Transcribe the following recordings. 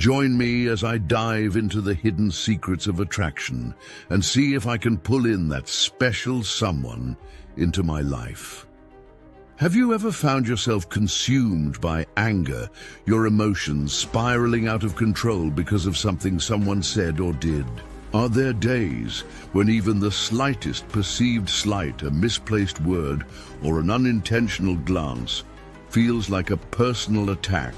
Join me as I dive into the hidden secrets of attraction and see if I can pull in that special someone into my life. Have you ever found yourself consumed by anger, your emotions spiraling out of control because of something someone said or did? Are there days when even the slightest perceived slight, a misplaced word, or an unintentional glance feels like a personal attack,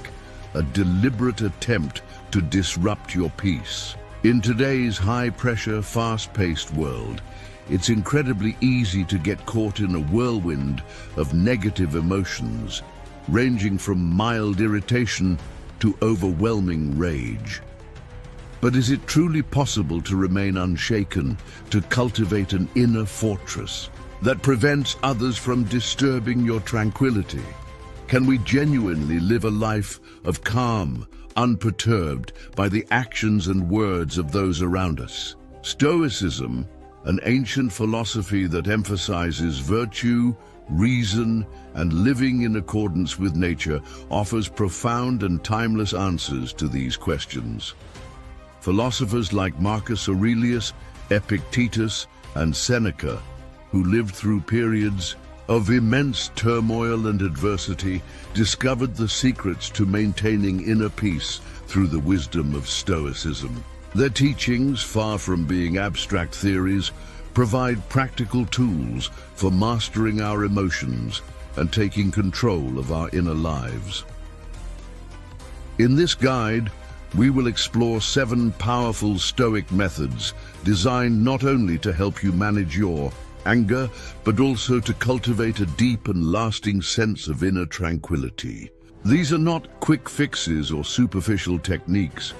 a deliberate attempt to disrupt your peace? In today's high-pressure, fast-paced world, it's incredibly easy to get caught in a whirlwind of negative emotions, ranging from mild irritation to overwhelming rage. But is it truly possible to remain unshaken, to cultivate an inner fortress that prevents others from disturbing your tranquility? Can we genuinely live a life of calm, unperturbed by the actions and words of those around us? Stoicism, an ancient philosophy that emphasizes virtue, reason, and living in accordance with nature, offers profound and timeless answers to these questions. Philosophers like Marcus Aurelius, Epictetus, and Seneca, who lived through periods of immense turmoil and adversity, discovered the secrets to maintaining inner peace through the wisdom of Stoicism. Their teachings, far from being abstract theories, provide practical tools for mastering our emotions and taking control of our inner lives. In this guide, we will explore 7 powerful Stoic methods designed not only to help you manage your anger, but also to cultivate a deep and lasting sense of inner tranquility. These are not quick fixes or superficial techniques.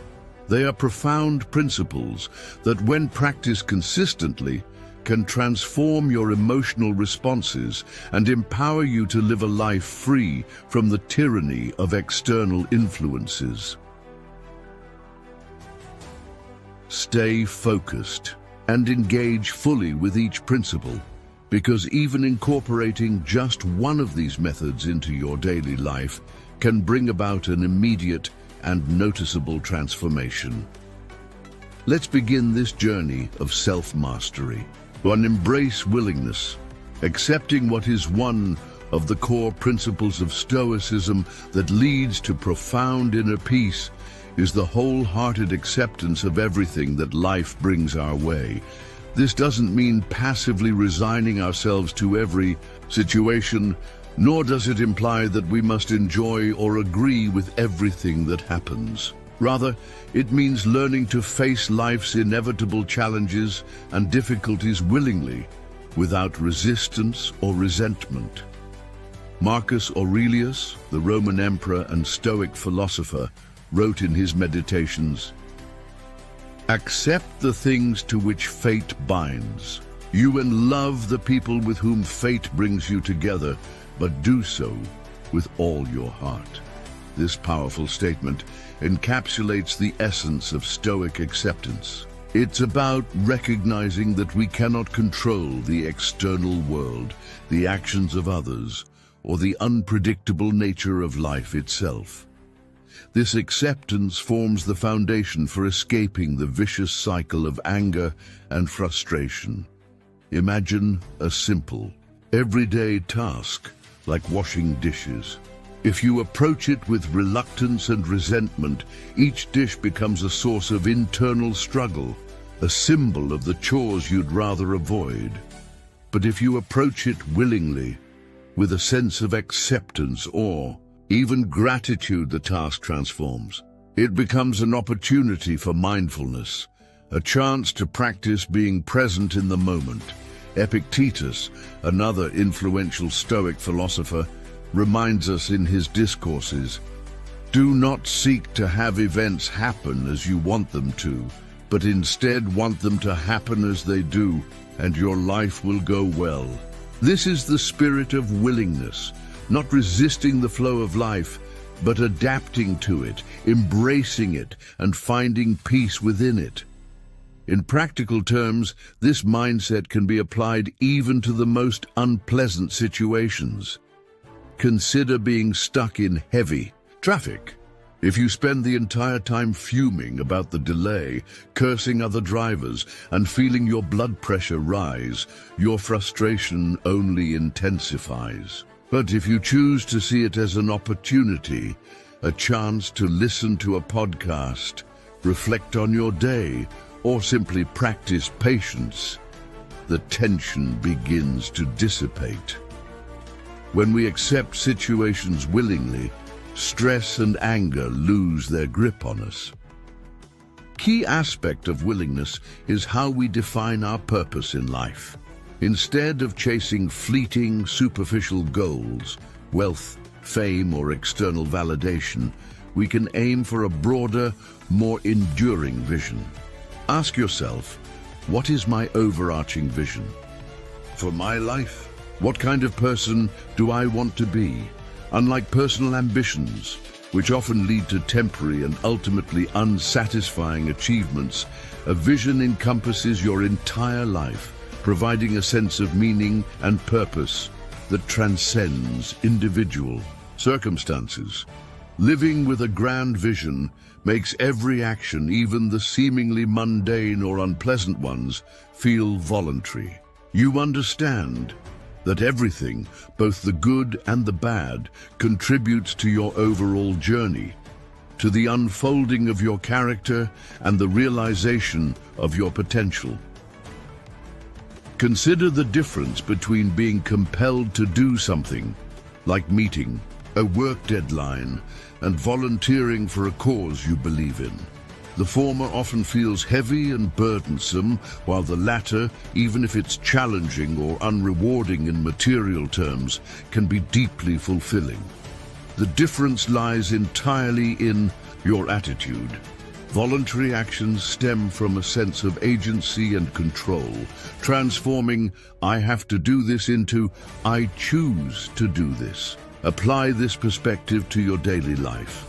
They are profound principles that, when practiced consistently, can transform your emotional responses and empower you to live a life free from the tyranny of external influences. Stay focused and engage fully with each principle, because even incorporating just one of these methods into your daily life can bring about an immediate and noticeable transformation. Let's begin this journey of self-mastery. One, embrace willingness, accepting what is one of the core principles of Stoicism that leads to profound inner peace is the wholehearted acceptance of everything that life brings our way. This doesn't mean passively resigning ourselves to every situation, nor does it imply that we must enjoy or agree with everything that happens. Rather, it means learning to face life's inevitable challenges and difficulties willingly, without resistance or resentment. Marcus Aurelius, the Roman emperor and Stoic philosopher, wrote in his Meditations, "Accept the things to which fate binds. You and love the people with whom fate brings you together, but do so with all your heart." This powerful statement encapsulates the essence of Stoic acceptance. It's about recognizing that we cannot control the external world, the actions of others, or the unpredictable nature of life itself. This acceptance forms the foundation for escaping the vicious cycle of anger and frustration. Imagine a simple, everyday task like washing dishes. If you approach it with reluctance and resentment, each dish becomes a source of internal struggle, a symbol of the chores you'd rather avoid. But if you approach it willingly, with a sense of acceptance or even gratitude, the task transforms. It becomes an opportunity for mindfulness, a chance to practice being present in the moment. Epictetus, another influential Stoic philosopher, reminds us in his discourses, "Do not seek to have events happen as you want them to, but instead want them to happen as they do, and your life will go well." This is the spirit of willingness, not resisting the flow of life, but adapting to it, embracing it, and finding peace within it. In practical terms, this mindset can be applied even to the most unpleasant situations. Consider being stuck in heavy traffic. If you spend the entire time fuming about the delay, cursing other drivers, and feeling your blood pressure rise, your frustration only intensifies. But if you choose to see it as an opportunity, a chance to listen to a podcast, reflect on your day, or simply practice patience, the tension begins to dissipate. When we accept situations willingly, stress and anger lose their grip on us. Key aspect of willingness is how we define our purpose in life. Instead of chasing fleeting, superficial goals, wealth, fame, or external validation, we can aim for a broader, more enduring vision. Ask yourself, what is my overarching vision? For my life, what kind of person do I want to be? Unlike personal ambitions, which often lead to temporary and ultimately unsatisfying achievements, a vision encompasses your entire life, providing a sense of meaning and purpose that transcends individual circumstances. Living with a grand vision makes every action, even the seemingly mundane or unpleasant ones, feel voluntary. You understand that everything, both the good and the bad, contributes to your overall journey, to the unfolding of your character and the realization of your potential. Consider the difference between being compelled to do something, like meeting a work deadline, and volunteering for a cause you believe in. The former often feels heavy and burdensome, while the latter, even if it's challenging or unrewarding in material terms, can be deeply fulfilling. The difference lies entirely in your attitude. Voluntary actions stem from a sense of agency and control, transforming "I have to do this" into "I choose to do this." Apply this perspective to your daily life.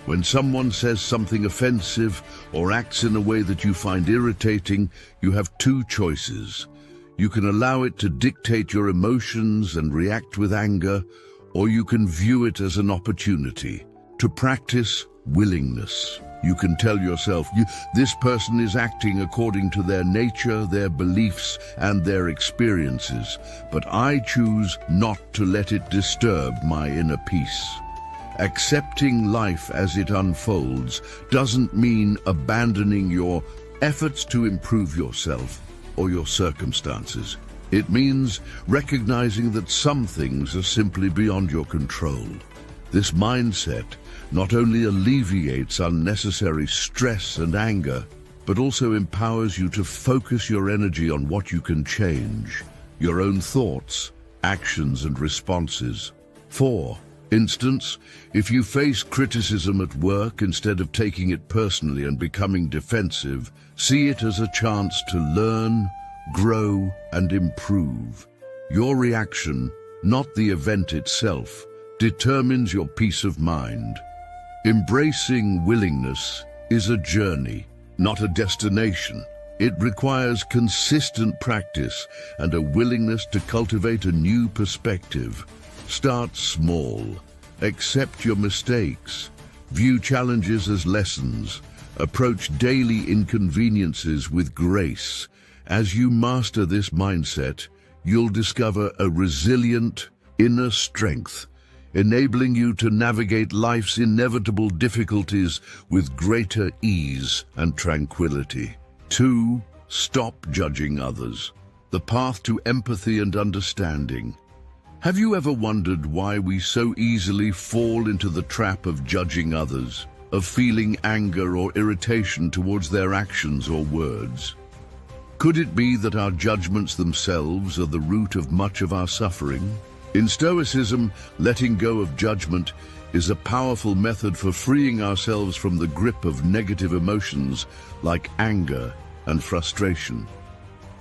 When someone says something offensive or acts in a way that you find irritating, you have two choices. You can allow it to dictate your emotions and react with anger, or you can view it as an opportunity to practice willingness. You can tell yourself, this person is acting according to their nature, their beliefs, and their experiences, but I choose not to let it disturb my inner peace. Accepting life as it unfolds doesn't mean abandoning your efforts to improve yourself or your circumstances. It means recognizing that some things are simply beyond your control. This mindset not only alleviates unnecessary stress and anger, but also empowers you to focus your energy on what you can change, your own thoughts, actions, and responses. For instance, if you face criticism at work, instead of taking it personally and becoming defensive, see it as a chance to learn, grow, and improve. Your reaction, not the event itself, determines your peace of mind. Embracing willingness is a journey, not a destination. It requires consistent practice and a willingness to cultivate a new perspective. Start small. Accept your mistakes. View challenges as lessons. Approach daily inconveniences with grace. As you master this mindset, you'll discover a resilient inner strength, enabling you to navigate life's inevitable difficulties with greater ease and tranquility. 2. Stop judging others. The path to empathy and understanding. Have you ever wondered why we so easily fall into the trap of judging others, of feeling anger or irritation towards their actions or words? Could it be that our judgments themselves are the root of much of our suffering? In Stoicism, letting go of judgment is a powerful method for freeing ourselves from the grip of negative emotions like anger and frustration.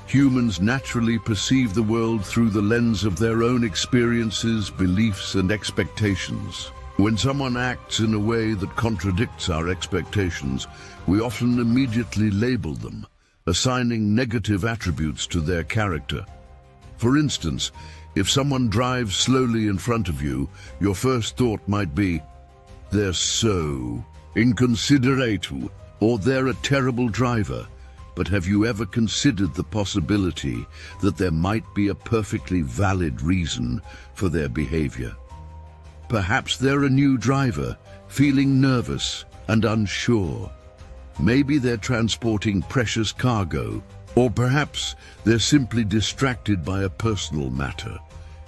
Humans naturally perceive the world through the lens of their own experiences, beliefs, and expectations. When someone acts in a way that contradicts our expectations, we often immediately label them, assigning negative attributes to their character. For instance, if someone drives slowly in front of you, your first thought might be, "They're so inconsiderate, or they're a terrible driver. But have you ever considered the possibility that there might be a perfectly valid reason for their behavior? Perhaps they're a new driver, feeling nervous and unsure. Maybe they're transporting precious cargo, or perhaps they're simply distracted by a personal matter.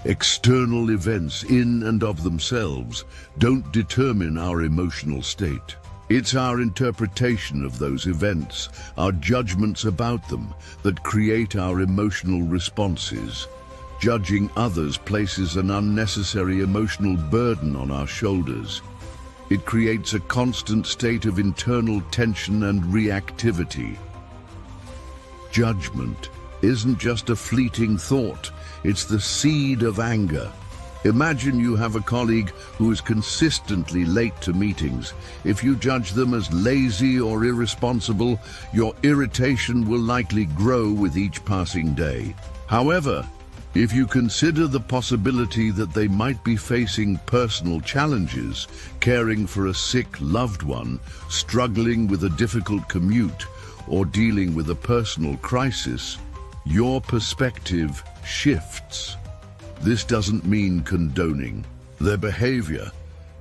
External events in and of themselves don't determine our emotional state. It's our interpretation of those events, our judgments about them, that create our emotional responses. Judging others places an unnecessary emotional burden on our shoulders. It creates a constant state of internal tension and reactivity. Judgment isn't just a fleeting thought, it's the seed of anger. Imagine you have a colleague who is consistently late to meetings. If you judge them as lazy or irresponsible, your irritation will likely grow with each passing day. However, if you consider the possibility that they might be facing personal challenges, caring for a sick loved one, struggling with a difficult commute, or dealing with a personal crisis, your perspective shifts. This doesn't mean condoning their behavior,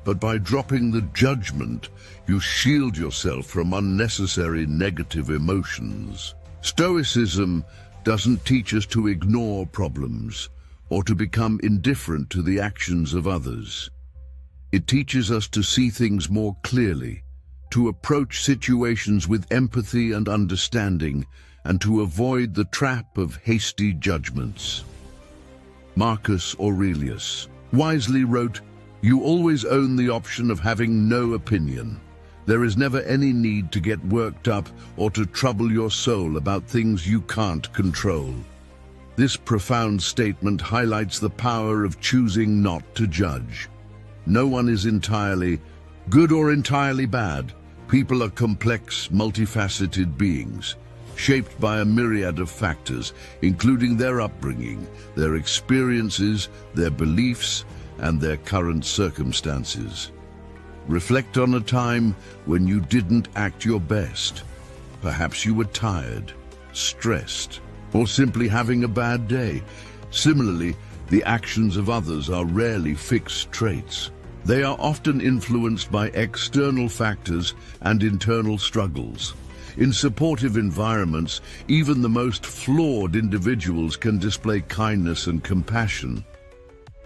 but by dropping the judgment, you shield yourself from unnecessary negative emotions. Stoicism doesn't teach us to ignore problems or to become indifferent to the actions of others. It teaches us to see things more clearly, to approach situations with empathy and understanding, and to avoid the trap of hasty judgments. Marcus Aurelius wisely wrote, "You always own the option of having no opinion. There is never any need to get worked up or to trouble your soul about things you can't control." This profound statement highlights the power of choosing not to judge. No one is entirely good or entirely bad. People are complex, multifaceted beings, shaped by a myriad of factors, including their upbringing, their experiences, their beliefs, and their current circumstances. Reflect on a time when you didn't act your best. Perhaps you were tired, stressed, or simply having a bad day. Similarly, the actions of others are rarely fixed traits. They are often influenced by external factors and internal struggles. In supportive environments, even the most flawed individuals can display kindness and compassion.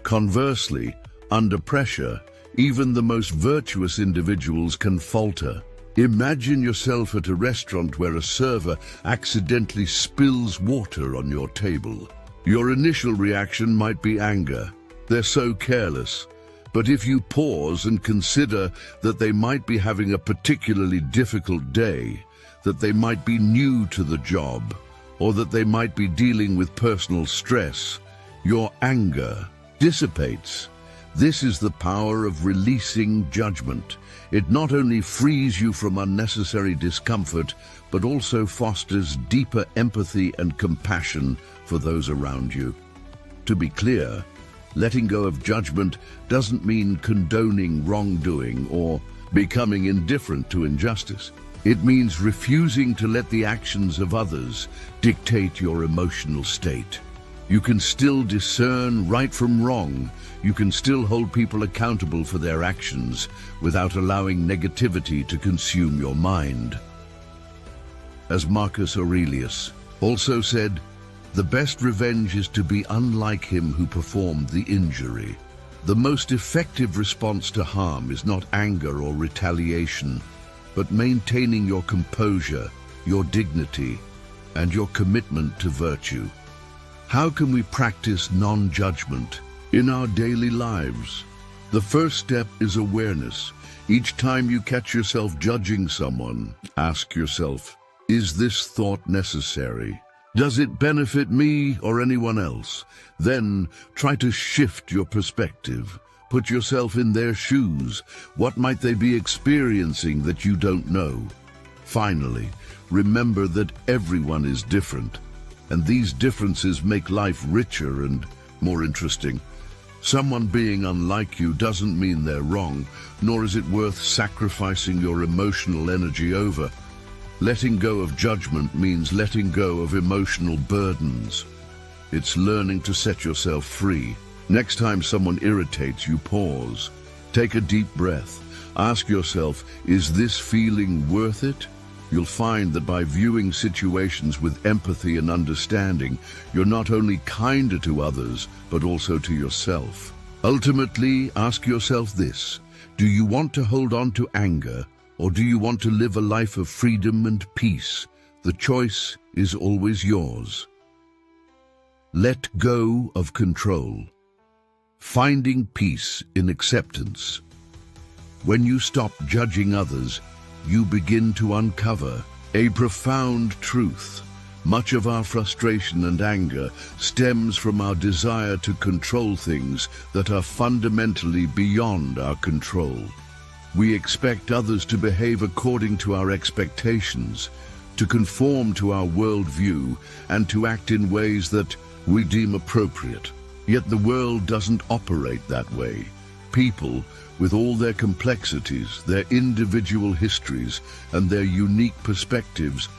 Conversely, under pressure, even the most virtuous individuals can falter. Imagine yourself at a restaurant where a server accidentally spills water on your table. Your initial reaction might be anger. They're so careless. But if you pause and consider that they might be having a particularly difficult day, that they might be new to the job, or that they might be dealing with personal stress, your anger dissipates. This is the power of releasing judgment. It not only frees you from unnecessary discomfort, but also fosters deeper empathy and compassion for those around you. To be clear, letting go of judgment doesn't mean condoning wrongdoing or becoming indifferent to injustice. It means refusing to let the actions of others dictate your emotional state. You can still discern right from wrong. You can still hold people accountable for their actions without allowing negativity to consume your mind. As Marcus Aurelius also said, "The best revenge is to be unlike him who performed the injury." The most effective response to harm is not anger or retaliation, but maintaining your composure, your dignity, and your commitment to virtue. How can we practice non-judgment in our daily lives? The first step is awareness. Each time you catch yourself judging someone, ask yourself, is this thought necessary? Does it benefit me or anyone else? Then try to shift your perspective. Put yourself in their shoes. What might they be experiencing that you don't know? Finally, remember that everyone is different, and these differences make life richer and more interesting. Someone being unlike you doesn't mean they're wrong, nor is it worth sacrificing your emotional energy over. Letting go of judgment means letting go of emotional burdens. It's learning to set yourself free. Next time someone irritates you, pause. Take a deep breath. Ask yourself, is this feeling worth it? You'll find that by viewing situations with empathy and understanding, you're not only kinder to others, but also to yourself. Ultimately, ask yourself this: do you want to hold on to anger, or do you want to live a life of freedom and peace? The choice is always yours. Let go of control. Finding peace in acceptance. When you stop judging others, you begin to uncover a profound truth. Much of our frustration and anger stems from our desire to control things that are fundamentally beyond our control. We expect others to behave according to our expectations, to conform to our worldview, and to act in ways that we deem appropriate. Yet the world doesn't operate that way. People, with all their complexities, their individual histories, and their unique perspectives,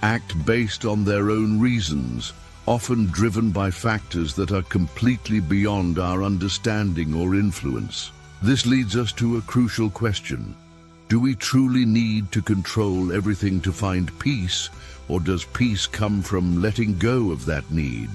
act based on their own reasons, often driven by factors that are completely beyond our understanding or influence. This leads us to a crucial question. Do we truly need to control everything to find peace, or does peace come from letting go of that need?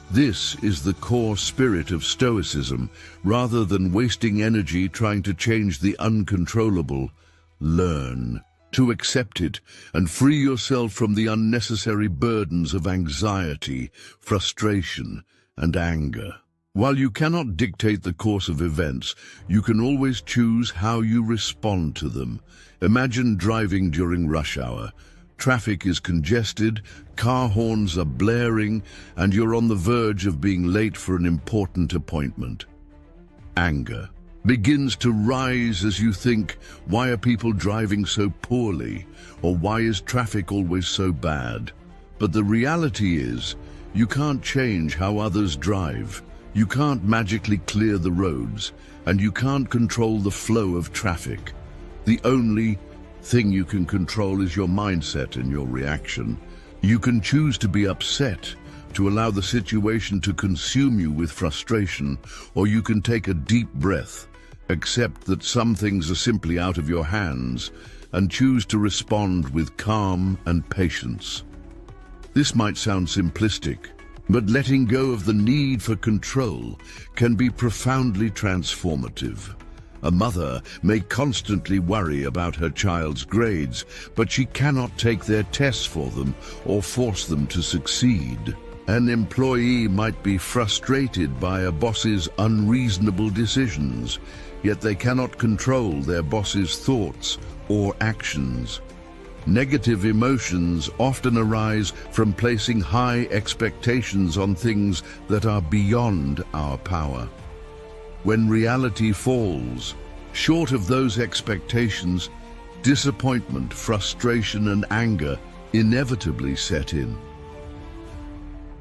This is the core spirit of Stoicism. Rather than wasting energy trying to change the uncontrollable, learn to accept it and free yourself from the unnecessary burdens of anxiety, frustration, and anger. While you cannot dictate the course of events, you can always choose how you respond to them. Imagine driving during rush hour. Traffic is congested, car horns are blaring, and you're on the verge of being late for an important appointment. Anger begins to rise as you think, why are people driving so poorly? Or why is traffic always so bad? But the reality is, you can't change how others drive. You can't magically clear the roads, and you can't control the flow of traffic. The only thing you can control is your mindset and your reaction. You can choose to be upset, to allow the situation to consume you with frustration, or you can take a deep breath, accept that some things are simply out of your hands, and choose to respond with calm and patience. This might sound simplistic, but letting go of the need for control can be profoundly transformative. A mother may constantly worry about her child's grades, but she cannot take their tests for them or force them to succeed. An employee might be frustrated by a boss's unreasonable decisions, yet they cannot control their boss's thoughts or actions. Negative emotions often arise from placing high expectations on things that are beyond our power. When reality falls short of those expectations, disappointment, frustration, and anger inevitably set in.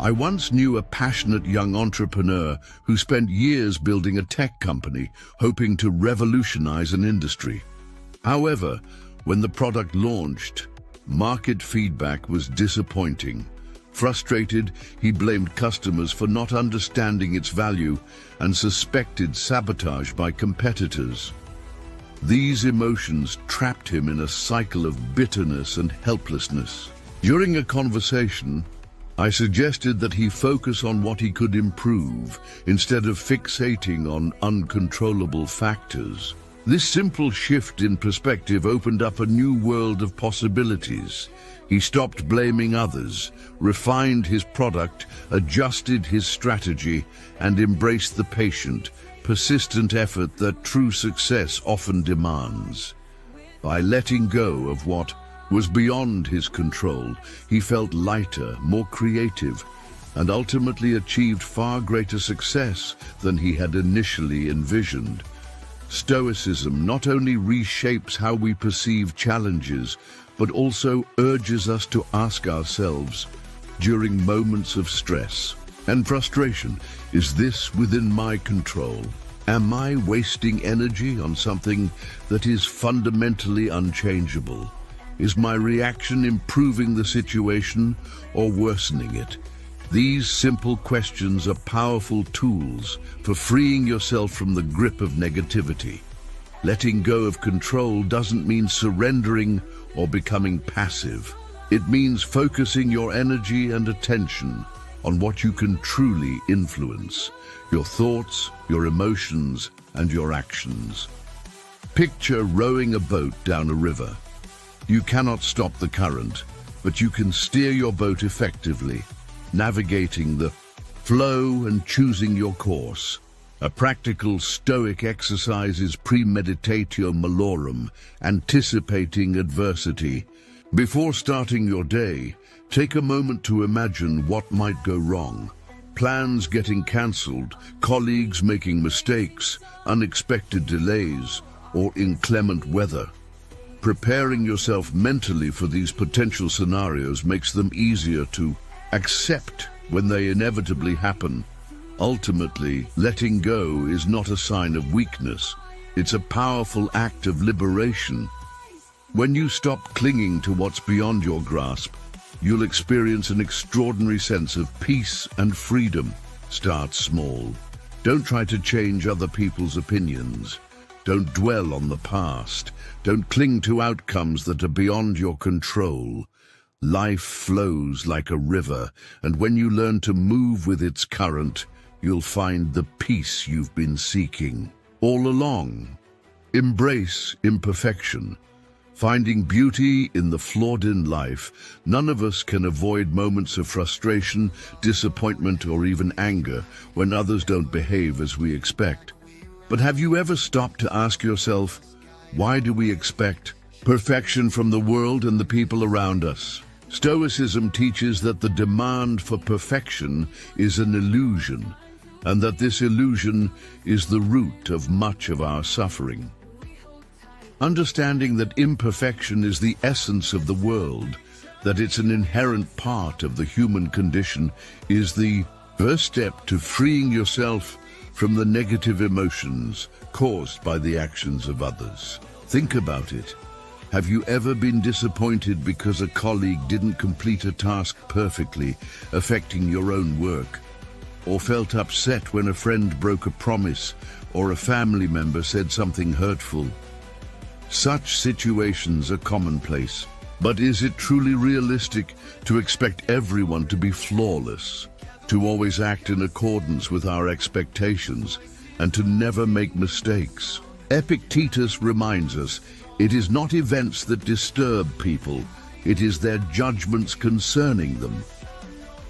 I once knew a passionate young entrepreneur who spent years building a tech company, hoping to revolutionize an industry. However, when the product launched, market feedback was disappointing. Frustrated, he blamed customers for not understanding its value and suspected sabotage by competitors. These emotions trapped him in a cycle of bitterness and helplessness. During a conversation, I suggested that he focus on what he could improve instead of fixating on uncontrollable factors. This simple shift in perspective opened up a new world of possibilities. He stopped blaming others, refined his product, adjusted his strategy, and embraced the patient, persistent effort that true success often demands. By letting go of what was beyond his control, he felt lighter, more creative, and ultimately achieved far greater success than he had initially envisioned. Stoicism not only reshapes how we perceive challenges, but also urges us to ask ourselves, during moments of stress, And frustration, is this within my control? Am I wasting energy on something that is fundamentally unchangeable? Is my reaction improving the situation or worsening it? These simple questions are powerful tools for freeing yourself from the grip of negativity. Letting go of control doesn't mean surrendering or becoming passive. It means focusing your energy and attention on what you can truly influence: your thoughts, your emotions, and your actions. Picture rowing a boat down a river. You cannot stop the current, but you can steer your boat effectively, navigating the flow and choosing your course. A practical Stoic exercise is premeditatio malorum, anticipating adversity. Before starting your day, take a moment to imagine what might go wrong. Plans getting cancelled, colleagues making mistakes, unexpected delays, or inclement weather. Preparing yourself mentally for these potential scenarios makes them easier to accept when they inevitably happen. Ultimately, letting go is not a sign of weakness. It's a powerful act of liberation. When you stop clinging to what's beyond your grasp, you'll experience an extraordinary sense of peace and freedom. Start small. Don't try to change other people's opinions. Don't dwell on the past. Don't cling to outcomes that are beyond your control. Life flows like a river, and when you learn to move with its current, you'll find the peace you've been seeking all along. Embrace imperfection. Finding beauty in the flawed in life, none of us can avoid moments of frustration, disappointment, or even anger when others don't behave as we expect. But have you ever stopped to ask yourself, why do we expect perfection from the world and the people around us? Stoicism teaches that the demand for perfection is an illusion, and that this illusion is the root of much of our suffering. Understanding that imperfection is the essence of the world, that it's an inherent part of the human condition, is the first step to freeing yourself from the negative emotions caused by the actions of others. Think about it. Have you ever been disappointed because a colleague didn't complete a task perfectly, affecting your own work? Or felt upset when a friend broke a promise or a family member said something hurtful? Such situations are commonplace, but is it truly realistic to expect everyone to be flawless, to always act in accordance with our expectations, and to never make mistakes? Epictetus reminds us, it is not events that disturb people, it is their judgments concerning them.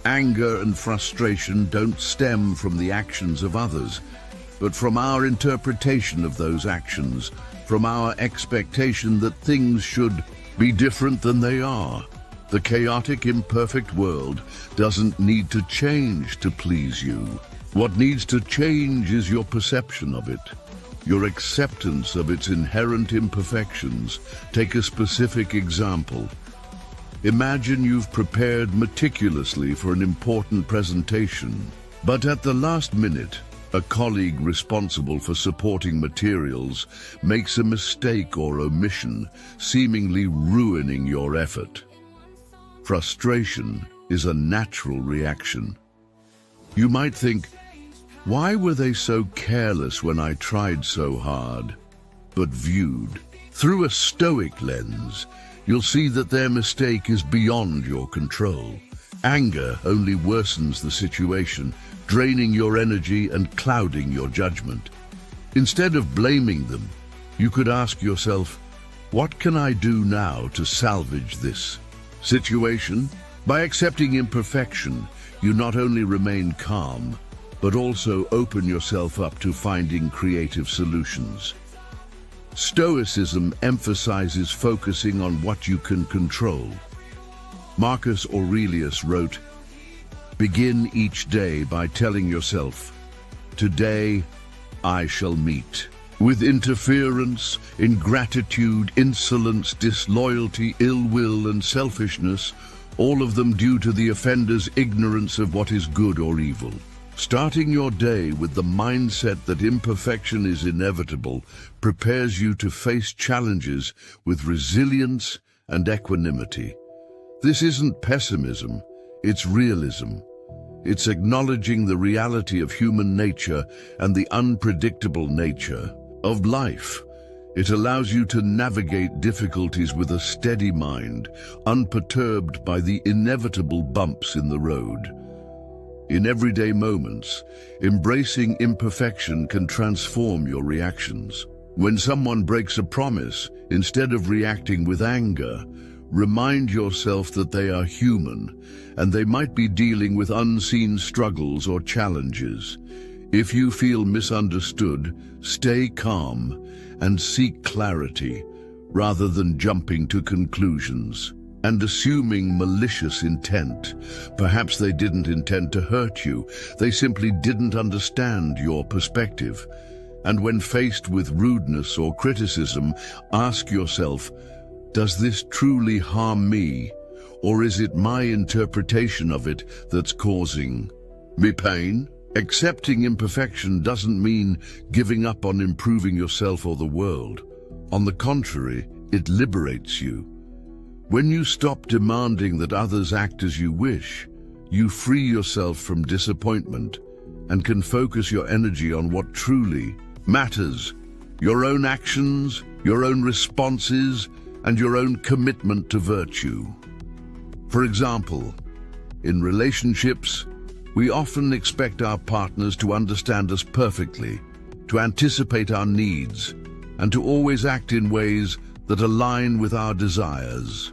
Anger and frustration don't stem from the actions of others, but from our interpretation of those actions, from our expectation that things should be different than they are. The chaotic, imperfect world doesn't need to change to please you. What needs to change is your perception of it, your acceptance of its inherent imperfections. Take a specific example. Imagine you've prepared meticulously for an important presentation, but at the last minute, a colleague responsible for supporting materials makes a mistake or omission, seemingly ruining your effort. Frustration is a natural reaction. You might think, why were they so careless when I tried so hard? But viewed through a Stoic lens, you'll see that their mistake is beyond your control. Anger only worsens the situation, draining your energy and clouding your judgment. Instead of blaming them, you could ask yourself, what can I do now to salvage this situation? By accepting imperfection, you not only remain calm, but also open yourself up to finding creative solutions. Stoicism emphasizes focusing on what you can control. Marcus Aurelius wrote, "Begin each day by telling yourself, today I shall meet with interference, ingratitude, insolence, disloyalty, ill will, and selfishness, all of them due to the offender's ignorance of what is good or evil. Starting your day with the mindset that imperfection is inevitable prepares you to face challenges with resilience and equanimity. This isn't pessimism, it's realism. It's acknowledging the reality of human nature and the unpredictable nature of life. It allows you to navigate difficulties with a steady mind, unperturbed by the inevitable bumps in the road. In everyday moments, embracing imperfection can transform your reactions. When someone breaks a promise, instead of reacting with anger, remind yourself that they are human and they might be dealing with unseen struggles or challenges. If you feel misunderstood, stay calm and seek clarity rather than jumping to conclusions and assuming malicious intent. Perhaps they didn't intend to hurt you, they simply didn't understand your perspective. And when faced with rudeness or criticism, ask yourself, does this truly harm me, or is it my interpretation of it that's causing me pain? Accepting imperfection doesn't mean giving up on improving yourself or the world. On the contrary, it liberates you. When you stop demanding that others act as you wish, you free yourself from disappointment and can focus your energy on what truly matters: your own actions, your own responses, and your own commitment to virtue. For example, in relationships, we often expect our partners to understand us perfectly, to anticipate our needs, and to always act in ways that align with our desires.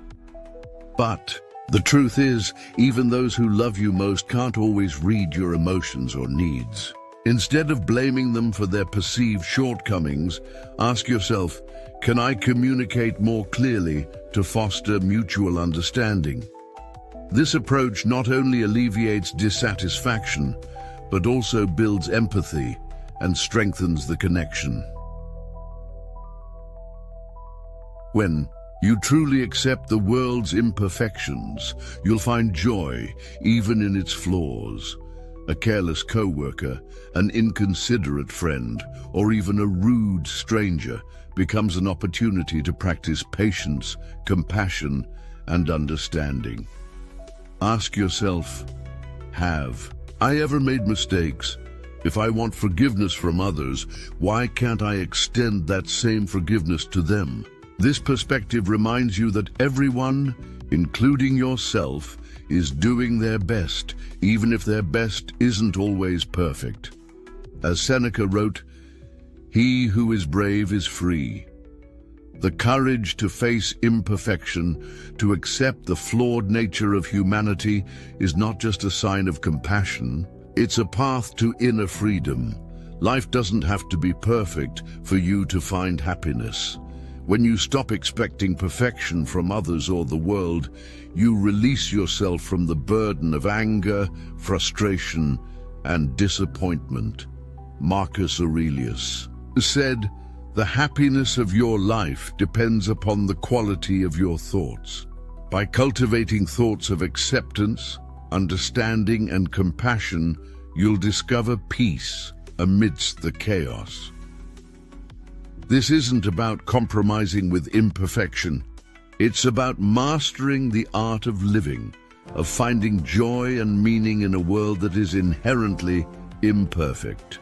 But the truth is, even those who love you most can't always read your emotions or needs. Instead of blaming them for their perceived shortcomings, ask yourself, can I communicate more clearly to foster mutual understanding? This approach not only alleviates dissatisfaction, but also builds empathy and strengthens the connection. When you truly accept the world's imperfections, you'll find joy even in its flaws. A careless coworker, an inconsiderate friend, or even a rude stranger becomes an opportunity to practice patience, compassion, and understanding. Ask yourself, have I ever made mistakes? If I want forgiveness from others, why can't I extend that same forgiveness to them? This perspective reminds you that everyone, including yourself, is doing their best, even if their best isn't always perfect. As Seneca wrote, "He who is brave is free." The courage to face imperfection, to accept the flawed nature of humanity, is not just a sign of compassion, it's a path to inner freedom. Life doesn't have to be perfect for you to find happiness. When you stop expecting perfection from others or the world, you release yourself from the burden of anger, frustration, and disappointment. Marcus Aurelius said, "The happiness of your life depends upon the quality of your thoughts." By cultivating thoughts of acceptance, understanding, and compassion, you'll discover peace amidst the chaos. This isn't about compromising with imperfection. It's about mastering the art of living, of finding joy and meaning in a world that is inherently imperfect.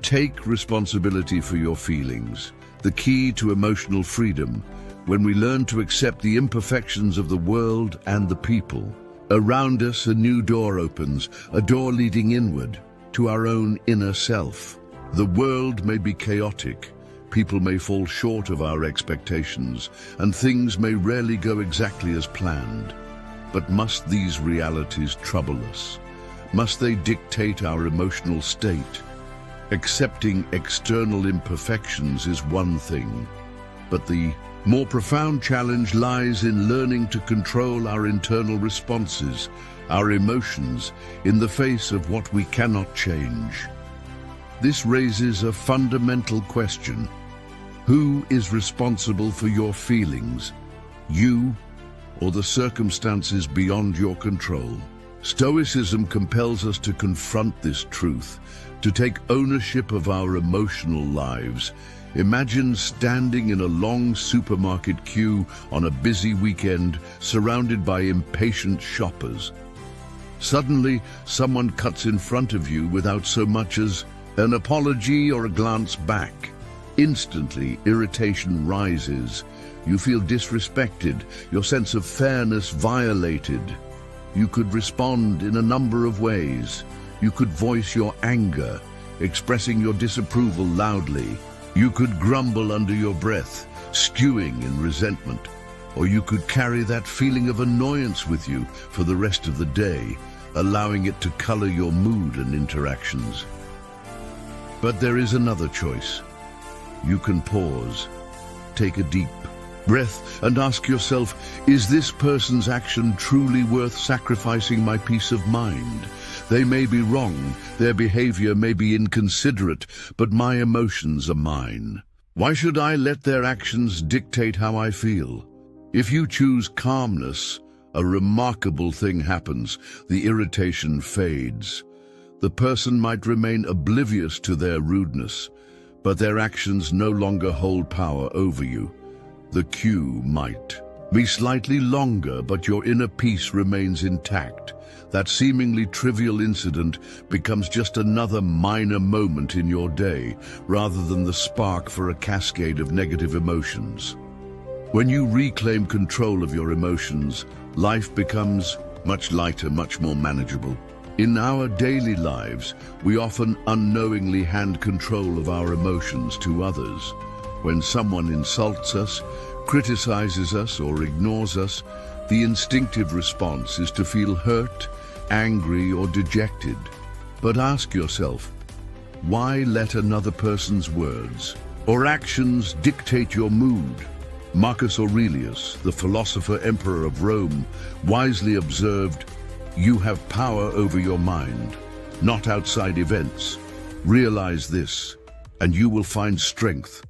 Take responsibility for your feelings, the key to emotional freedom. When we learn to accept the imperfections of the world and the people around us, a new door opens, a door leading inward, to our own inner self. The world may be chaotic, people may fall short of our expectations, and things may rarely go exactly as planned. But must these realities trouble us? Must they dictate our emotional state? Accepting external imperfections is one thing, but the more profound challenge lies in learning to control our internal responses, our emotions, in the face of what we cannot change. This raises a fundamental question. Who is responsible for your feelings? You or the circumstances beyond your control. Stoicism compels us to confront this truth, to take ownership of our emotional lives. Imagine standing in a long supermarket queue on a busy weekend, surrounded by impatient shoppers. Suddenly, someone cuts in front of you without so much as an apology or a glance back. Instantly, irritation rises. You feel disrespected, your sense of fairness violated. You could respond in a number of ways. You could voice your anger, expressing your disapproval loudly. You could grumble under your breath, stewing in resentment. Or you could carry that feeling of annoyance with you for the rest of the day, allowing it to color your mood and interactions. But there is another choice. You can pause, take a deep breath, and ask yourself, is this person's action truly worth sacrificing my peace of mind? They may be wrong, their behavior may be inconsiderate, but my emotions are mine. Why should I let their actions dictate how I feel? If you choose calmness, a remarkable thing happens. The irritation fades. The person might remain oblivious to their rudeness, but their actions no longer hold power over you. The queue might be slightly longer, but your inner peace remains intact. That seemingly trivial incident becomes just another minor moment in your day, rather than the spark for a cascade of negative emotions. When you reclaim control of your emotions, life becomes much lighter, much more manageable. In our daily lives, we often unknowingly hand control of our emotions to others. When someone insults us, criticizes us, or ignores us, the instinctive response is to feel hurt, angry, or dejected. But ask yourself, why let another person's words or actions dictate your mood? Marcus Aurelius, the philosopher emperor of Rome, wisely observed, "You have power over your mind, not outside events. Realize this, and you will find strength."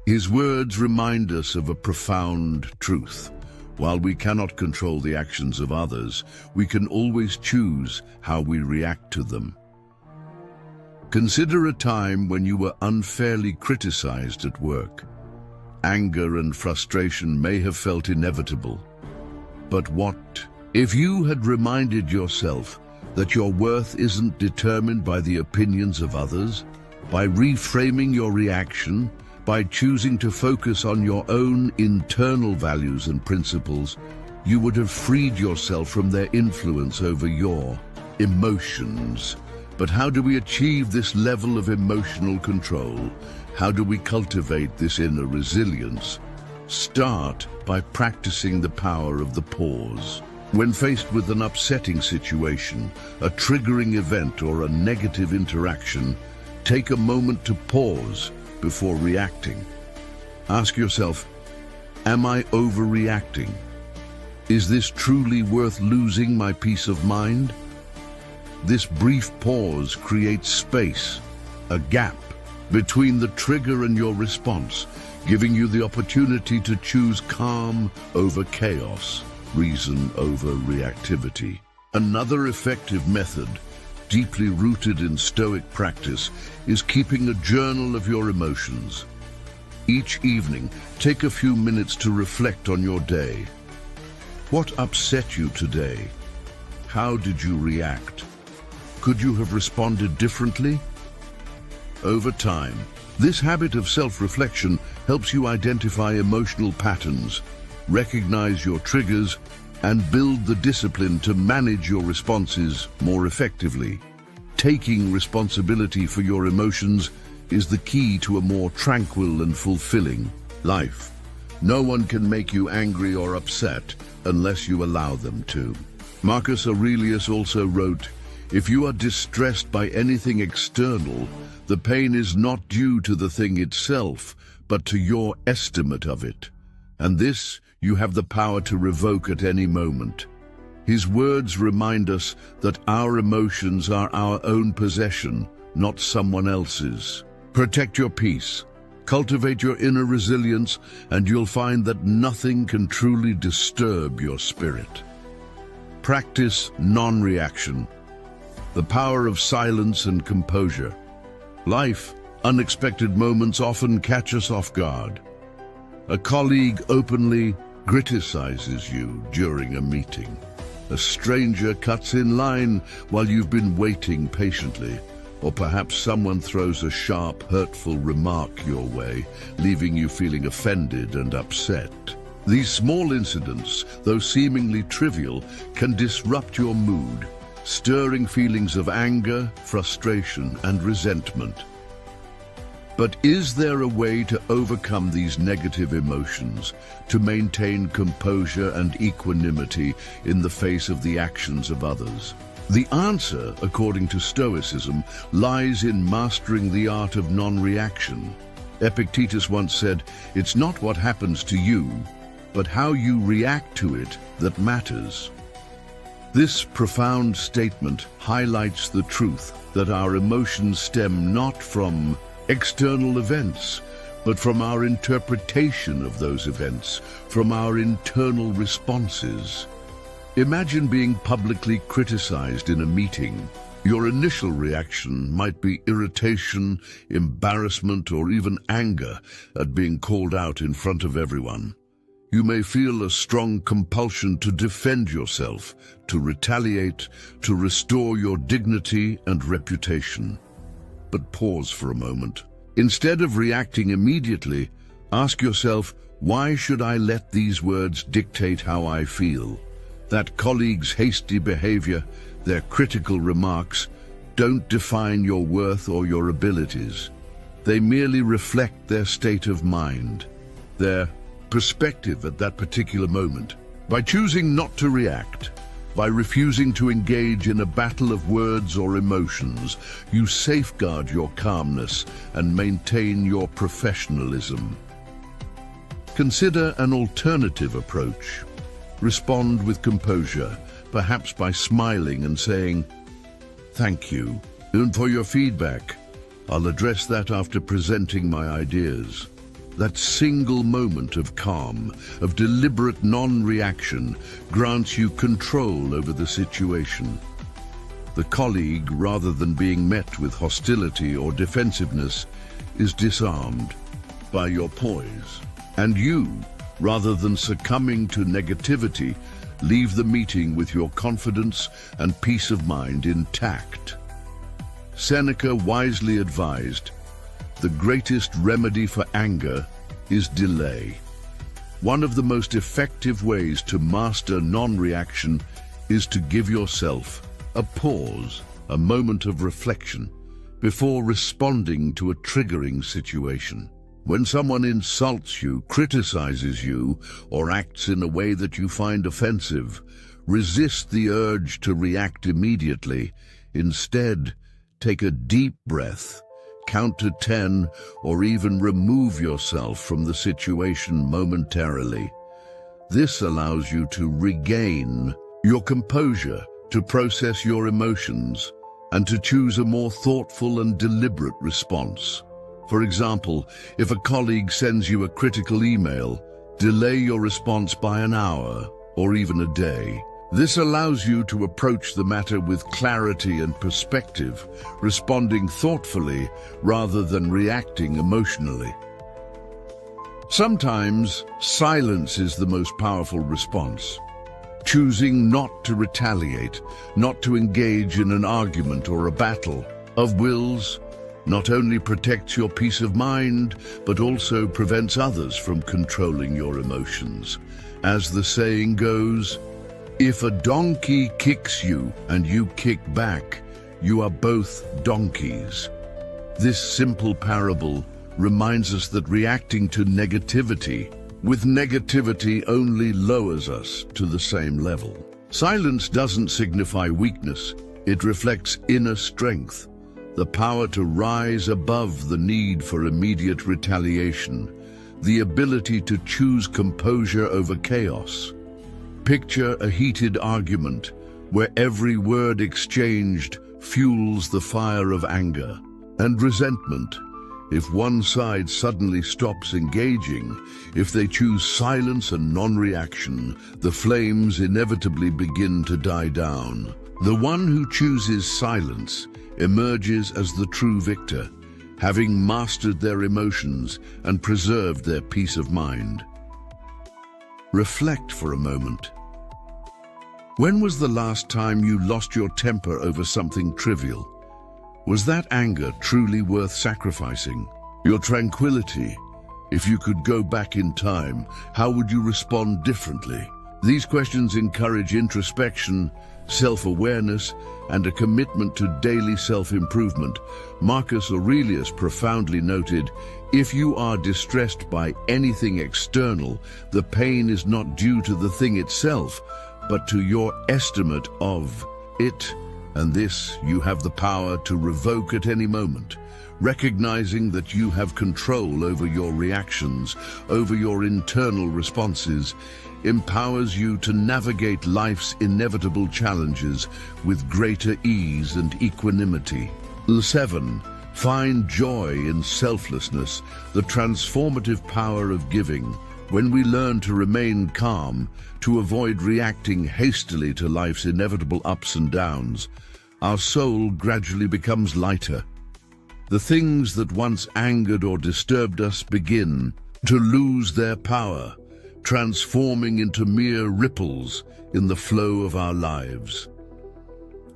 His words remind us of a profound truth. While we cannot control the actions of others, we can always choose how we react to them. Consider a time when you were unfairly criticized at work. Anger and frustration may have felt inevitable. But what if you had reminded yourself that your worth isn't determined by the opinions of others? By reframing your reaction, by choosing to focus on your own internal values and principles, you would have freed yourself from their influence over your emotions. But how do we achieve this level of emotional control? How do we cultivate this inner resilience? Start by practicing the power of the pause. When faced with an upsetting situation, a triggering event, or a negative interaction, take a moment to pause before reacting. Ask yourself, am I overreacting? Is this truly worth losing my peace of mind? This brief pause creates space, a gap, between the trigger and your response, giving you the opportunity to choose calm over chaos, reason over reactivity. Another effective method, deeply rooted in Stoic practice, is keeping a journal of your emotions. Each evening, take a few minutes to reflect on your day. What upset you today? How did you react? Could you have responded differently? Over time, this habit of self-reflection helps you identify emotional patterns, recognize your triggers, and build the discipline to manage your responses more effectively. Taking responsibility for your emotions is the key to a more tranquil and fulfilling life. No one can make you angry or upset unless you allow them to. Marcus Aurelius also wrote, "If you are distressed by anything external, the pain is not due to the thing itself, but to your estimate of it. And this you have the power to revoke at any moment." His words remind us that our emotions are our own possession, not someone else's. Protect your peace. Cultivate your inner resilience, and you'll find that nothing can truly disturb your spirit. Practice non-reaction. The power of silence and composure. Life, unexpected moments often catch us off guard. A colleague openly criticizes you during a meeting. A stranger cuts in line while you've been waiting patiently. Or perhaps someone throws a sharp, hurtful remark your way, leaving you feeling offended and upset. These small incidents, though seemingly trivial, can disrupt your mood, stirring feelings of anger, frustration, and resentment. But is there a way to overcome these negative emotions, to maintain composure and equanimity in the face of the actions of others? The answer, according to Stoicism, lies in mastering the art of non-reaction. Epictetus once said, "It's not what happens to you, but how you react to it that matters." This profound statement highlights the truth that our emotions stem not from external events, but from our interpretation of those events, from our internal responses. Imagine being publicly criticized in a meeting. Your initial reaction might be irritation, embarrassment, or even anger at being called out in front of everyone. You may feel a strong compulsion to defend yourself, to retaliate, to restore your dignity and reputation. But pause for a moment. Instead of reacting immediately, ask yourself, why should I let these words dictate how I feel? That colleague's hasty behavior, their critical remarks, don't define your worth or your abilities. They merely reflect their state of mind, their perspective at that particular moment. By choosing not to react, by refusing to engage in a battle of words or emotions, you safeguard your calmness and maintain your professionalism. Consider an alternative approach. Respond with composure, perhaps by smiling and saying, "Thank you, and for your feedback. I'll address that after presenting my ideas." That single moment of calm, of deliberate non-reaction, grants you control over the situation. The colleague, rather than being met with hostility or defensiveness, is disarmed by your poise. And you, rather than succumbing to negativity, leave the meeting with your confidence and peace of mind intact. Seneca wisely advised, "The greatest remedy for anger is delay." One of the most effective ways to master non-reaction is to give yourself a pause, a moment of reflection, before responding to a triggering situation. When someone insults you, criticizes you, or acts in a way that you find offensive, resist the urge to react immediately. Instead, take a deep breath, count to 10, or even remove yourself from the situation momentarily. This allows you to regain your composure, to process your emotions, and to choose a more thoughtful and deliberate response. For example, if a colleague sends you a critical email, delay your response by an hour or even a day. This allows you to approach the matter with clarity and perspective, responding thoughtfully rather than reacting emotionally. Sometimes, silence is the most powerful response. Choosing not to retaliate, not to engage in an argument or a battle of wills, not only protects your peace of mind, but also prevents others from controlling your emotions. As the saying goes, if a donkey kicks you and you kick back, you are both donkeys. This simple parable reminds us that reacting to negativity with negativity only lowers us to the same level. Silence doesn't signify weakness, it reflects inner strength. The power to rise above the need for immediate retaliation, the ability to choose composure over chaos. Picture a heated argument where every word exchanged fuels the fire of anger and resentment. If one side suddenly stops engaging, if they choose silence and non-reaction, the flames inevitably begin to die down. The one who chooses silence emerges as the true victor, having mastered their emotions and preserved their peace of mind. Reflect for a moment. When was the last time you lost your temper over something trivial? Was that anger truly worth sacrificing? Your tranquility, if you could go back in time, how would you respond differently? These questions encourage introspection, self-awareness, and a commitment to daily self-improvement. Marcus Aurelius profoundly noted, "If you are distressed by anything external, the pain is not due to the thing itself, but to your estimate of it, and this you have the power to revoke at any moment." Recognizing that you have control over your reactions, over your internal responses, empowers you to navigate life's inevitable challenges with greater ease and equanimity. 7. Find joy in selflessness, the transformative power of giving. When we learn to remain calm, to avoid reacting hastily to life's inevitable ups and downs, our soul gradually becomes lighter. The things that once angered or disturbed us begin to lose their power, transforming into mere ripples in the flow of our lives.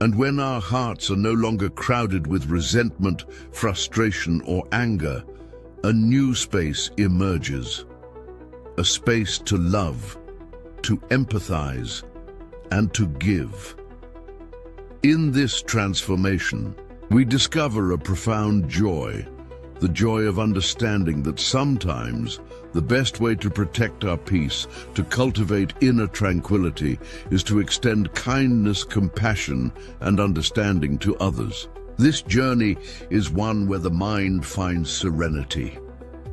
And when our hearts are no longer crowded with resentment, frustration, or anger, a new space emerges. A space to love, to empathize, and to give. In this transformation, we discover a profound joy, the joy of understanding that sometimes the best way to protect our peace, to cultivate inner tranquility, is to extend kindness, compassion, and understanding to others. This journey is one where the mind finds serenity,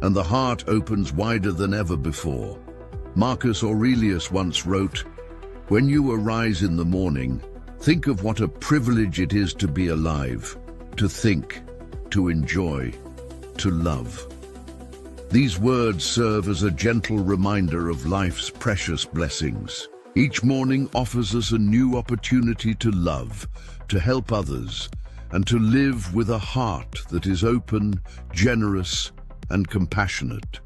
and the heart opens wider than ever before. Marcus Aurelius once wrote, "When you arise in the morning, think of what a privilege it is to be alive, to think, to enjoy, to love." These words serve as a gentle reminder of life's precious blessings. Each morning offers us a new opportunity to love, to help others, and to live with a heart that is open, generous, and compassionate.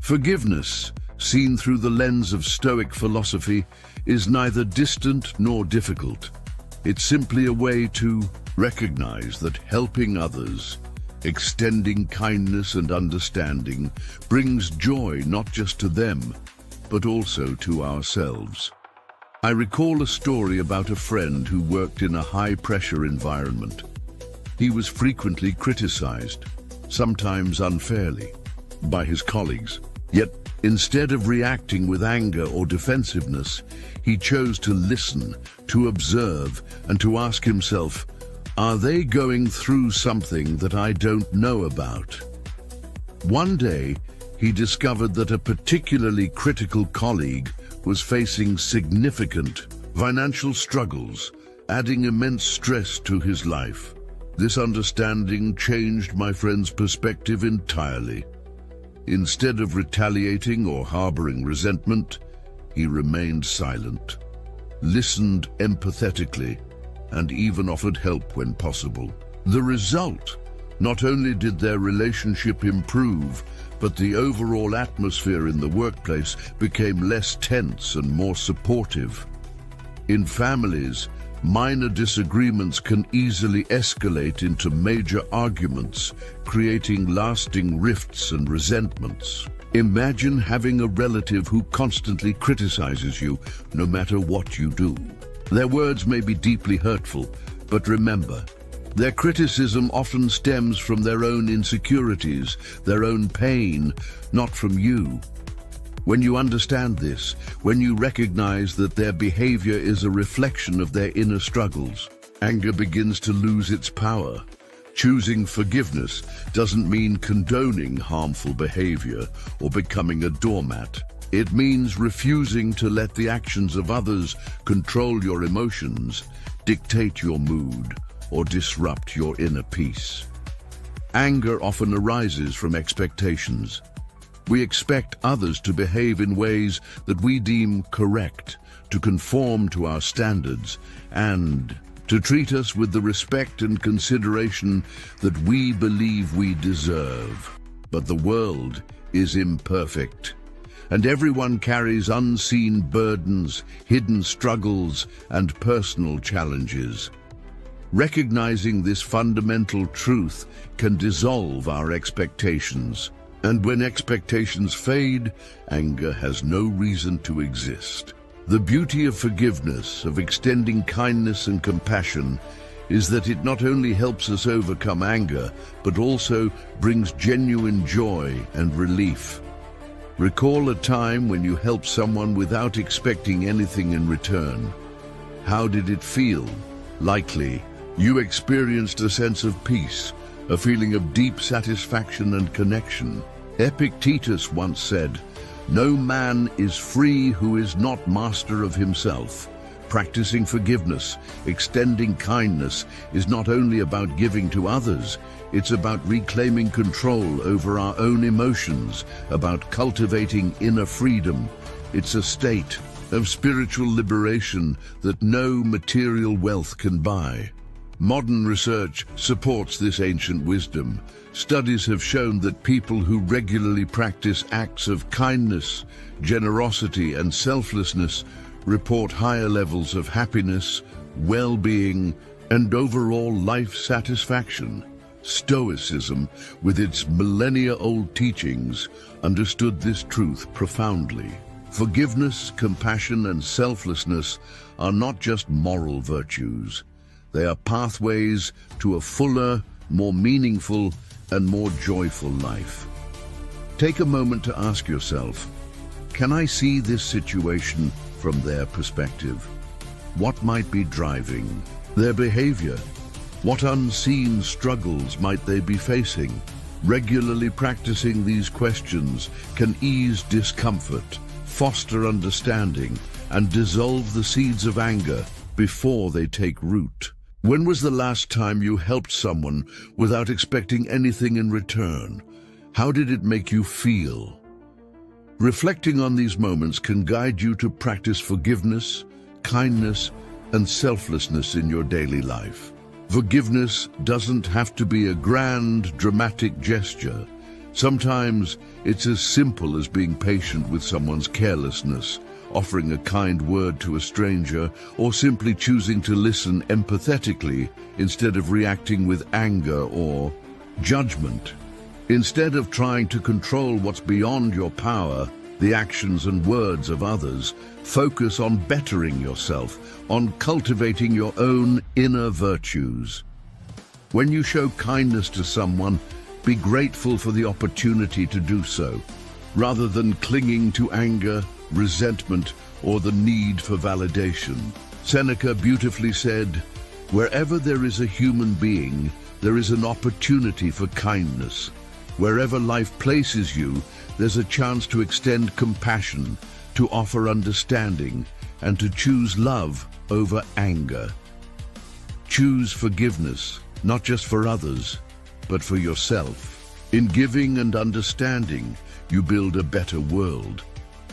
Forgiveness, seen through the lens of Stoic philosophy, is neither distant nor difficult. It's simply a way to recognize that helping others, extending kindness and understanding, brings joy not just to them, but also to ourselves. I recall a story about a friend who worked in a high-pressure environment. He was frequently criticized, sometimes unfairly, by his colleagues. Yet, instead of reacting with anger or defensiveness, he chose to listen, to observe, and to ask himself, "Are they going through something that I don't know about?" One day, he discovered that a particularly critical colleague was facing significant financial struggles, adding immense stress to his life. This understanding changed my friend's perspective entirely. Instead of retaliating or harboring resentment, he remained silent, listened empathetically, and even offered help when possible. The result, not only did their relationship improve, but the overall atmosphere in the workplace became less tense and more supportive. In families, minor disagreements can easily escalate into major arguments, creating lasting rifts and resentments. Imagine having a relative who constantly criticizes you, no matter what you do. Their words may be deeply hurtful, but remember, their criticism often stems from their own insecurities, their own pain, not from you. When you understand this, when you recognize that their behavior is a reflection of their inner struggles, anger begins to lose its power. Choosing forgiveness doesn't mean condoning harmful behavior or becoming a doormat. It means refusing to let the actions of others control your emotions, dictate your mood, or disrupt your inner peace. Anger often arises from expectations. We expect others to behave in ways that we deem correct, to conform to our standards, and to treat us with the respect and consideration that we believe we deserve. But the world is imperfect, and everyone carries unseen burdens, hidden struggles, and personal challenges. Recognizing this fundamental truth can dissolve our expectations. And when expectations fade, anger has no reason to exist. The beauty of forgiveness, of extending kindness and compassion, is that it not only helps us overcome anger, but also brings genuine joy and relief. Recall a time when you helped someone without expecting anything in return. How did it feel? Likely, you experienced a sense of peace, a feeling of deep satisfaction and connection. Epictetus once said, "No man is free who is not master of himself." Practicing forgiveness, extending kindness, is not only about giving to others, it's about reclaiming control over our own emotions, about cultivating inner freedom. It's a state of spiritual liberation that no material wealth can buy. Modern research supports this ancient wisdom. Studies have shown that people who regularly practice acts of kindness, generosity, and selflessness report higher levels of happiness, well-being, and overall life satisfaction. Stoicism, with its millennia-old teachings, understood this truth profoundly. Forgiveness, compassion, and selflessness are not just moral virtues. They are pathways to a fuller, more meaningful, and more joyful life. Take a moment to ask yourself, can I see this situation from their perspective? What might be driving their behavior? What unseen struggles might they be facing? Regularly practicing these questions can ease discomfort, foster understanding, and dissolve the seeds of anger before they take root. When was the last time you helped someone without expecting anything in return? How did it make you feel? Reflecting on these moments can guide you to practice forgiveness, kindness, and selflessness in your daily life. Forgiveness doesn't have to be a grand, dramatic gesture. Sometimes it's as simple as being patient with someone's carelessness, offering a kind word to a stranger, or simply choosing to listen empathetically instead of reacting with anger or judgment. Instead of trying to control what's beyond your power, the actions and words of others, focus on bettering yourself, on cultivating your own inner virtues. When you show kindness to someone, be grateful for the opportunity to do so, rather than clinging to anger, resentment, or the need for validation. Seneca beautifully said, "Wherever there is a human being, there is an opportunity for kindness. Wherever life places you, there's a chance to extend compassion, to offer understanding, and to choose love over anger." Choose forgiveness, not just for others, but for yourself. In giving and understanding, you build a better world,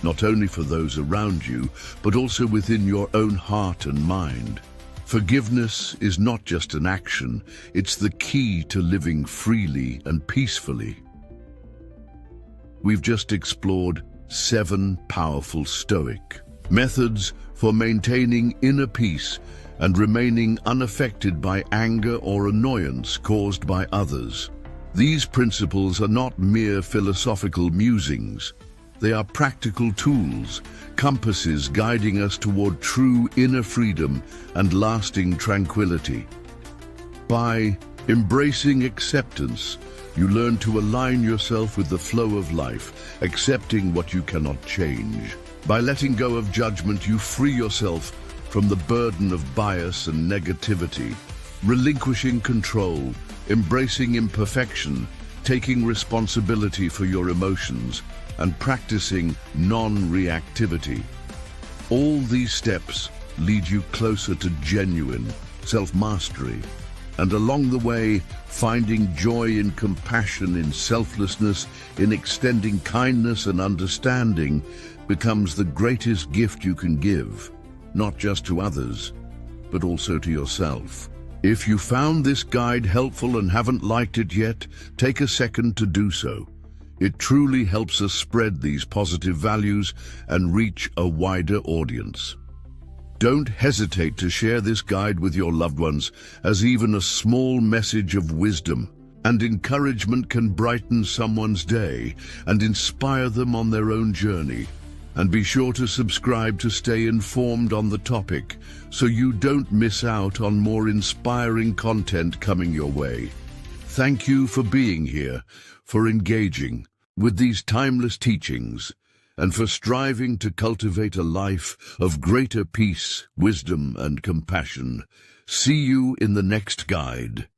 not only for those around you, but also within your own heart and mind. Forgiveness is not just an action, it's the key to living freely and peacefully. We've just explored 7 powerful Stoic methods for maintaining inner peace and remaining unaffected by anger or annoyance caused by others. These principles are not mere philosophical musings. They are practical tools, compasses guiding us toward true inner freedom and lasting tranquility. By embracing acceptance, you learn to align yourself with the flow of life, accepting what you cannot change. By letting go of judgment, you free yourself from the burden of bias and negativity, relinquishing control, embracing imperfection, taking responsibility for your emotions, and practicing non-reactivity. All these steps lead you closer to genuine self-mastery and along the way, finding joy in compassion, in selflessness, in extending kindness and understanding becomes the greatest gift you can give, not just to others, but also to yourself. If you found this guide helpful and haven't liked it yet, take a second to do so. It truly helps us spread these positive values and reach a wider audience. Don't hesitate to share this guide with your loved ones, as even a small message of wisdom and encouragement can brighten someone's day and inspire them on their own journey. And be sure to subscribe to stay informed on the topic so you don't miss out on more inspiring content coming your way. Thank you for being here, for engaging with these timeless teachings, and for striving to cultivate a life of greater peace, wisdom, and compassion. See you in the next guide.